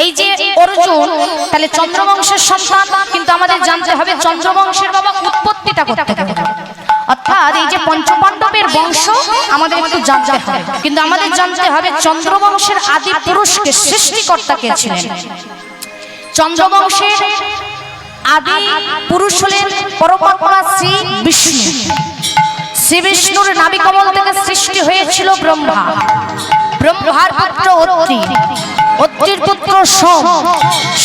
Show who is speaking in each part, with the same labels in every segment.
Speaker 1: এই যে অর্জুন তাহলে চন্দ্রবংশের সন্তান, কিন্তু আমাদের জানতে হবে চন্দ্রবংশের বাবা উৎপত্তিটা কোথা থেকে, অর্থাৎ এই যে পঞ্চপাণ্ডবের বংশ আমাদের একটু জানতে হবে। কিন্তু আমাদের জানতে হবে চন্দ্রবংশের আদি পুরুষকে, সৃষ্টিকর্তা কে ছিলেন। চন্দ্রবংশের আদি পুরুষ হলেন পরমাত্মা শ্রী বিষ্ণু। শ্রী বিষ্ণুর নাভিকমল থেকে সৃষ্টি হয়েছিল ব্রহ্মা। ব্রহ্মার পুত্র অত্রি, অত্রির পুত্র সোম,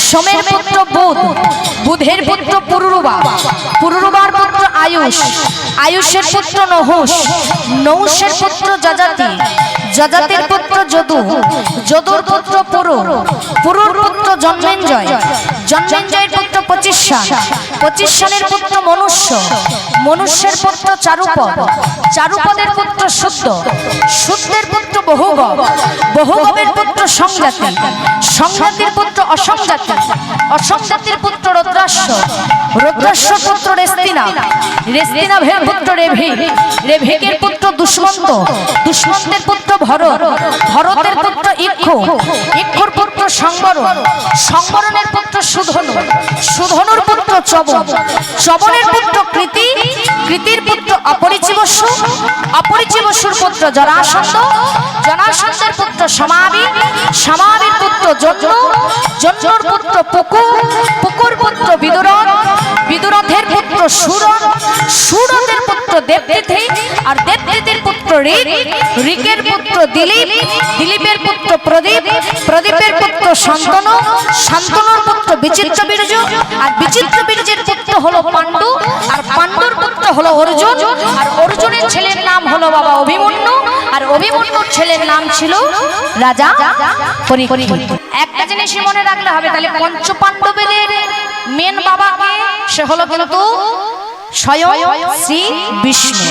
Speaker 1: সোমের পুত্র বুধ, বুধের পুত্র পুরুরবা, পুরুরবার পুত্র আয়ুষ, আয়ুষের পুত্র নহুষ, নহুষের পুত্র যজাতি, যজাতির পুত্র যদু, যদুর পুত্র পুরু, পুরুর পুত্র জন্মেঞ্জয়, জন্মেঞ্জয়ের পুত্র পচিষ্যান, পচিষ্যানের পুত্র মনুষ্য, মনুষ্যের পুত্র চারুপদ, চারুপদের পুত্র শুদ্ধ, শুদ্ধের পুত্র বহুগব, বহুগবের পুত্র সংজাতি, সংজাতির পুত্র অসংজাতি, অসংজাতির পুত্র রুদ্রাশ্ব, রুদ্রাশ্ব পুত্র রেস্তিনাভ, রেস্তিনাভের পুত্র রেভি, রেভিকের পুত্র দুষ্মন্ত, দুষ্মন্তের পুত্র ভরত, ভরতের পুত্র ইক্ষু, ইক্ষুর পুত্র সংবরণ, সংবরণের পুত্র সুধনু, সুধনুর পুত্র চবন, চবনের পুত্র কৃতি, কৃতির পুত্র অপরিচিবসু, অপরিচিবসুর পুত্র জরাসন্ধ, জরাসন্ধের পুত্র সমাবি, সমাবির পুত্র জন্য, জন্যর পুত্র পুকু, পুকুর পুত্র বিদুরথ, বিদুরথের পুত্র সুরথ, সুরথের পুত্র দেবতিথি, আর দেবতিথির পুত্র ঋক, ঋকের পুত্র দিলীপ, দিলীপের পুত্র প্রদীপ, প্রদীপের পুত্র শান্তনু, শান্তনুর পুত্র বিচিত্র বীর্য, আর বিচিত্র বীর্যের পুত্র হলো পাণ্ডু, আর পাণ্ডুর পুত্র হলো অর্জুন, আর অর্জুনের ছেলের নাম হলো বাবা অভিমন্যু, আর অভিমন্যুর ছেলের নাম ছিল রাজা পরীক্ষিত। একটা জিনিস মনে রাখলে হবে, তাহলে পঞ্চপাণ্ডবের মেন বাবাকে সে হলো কিন্তু স্বয়ং শ্রী বিষ্ণু।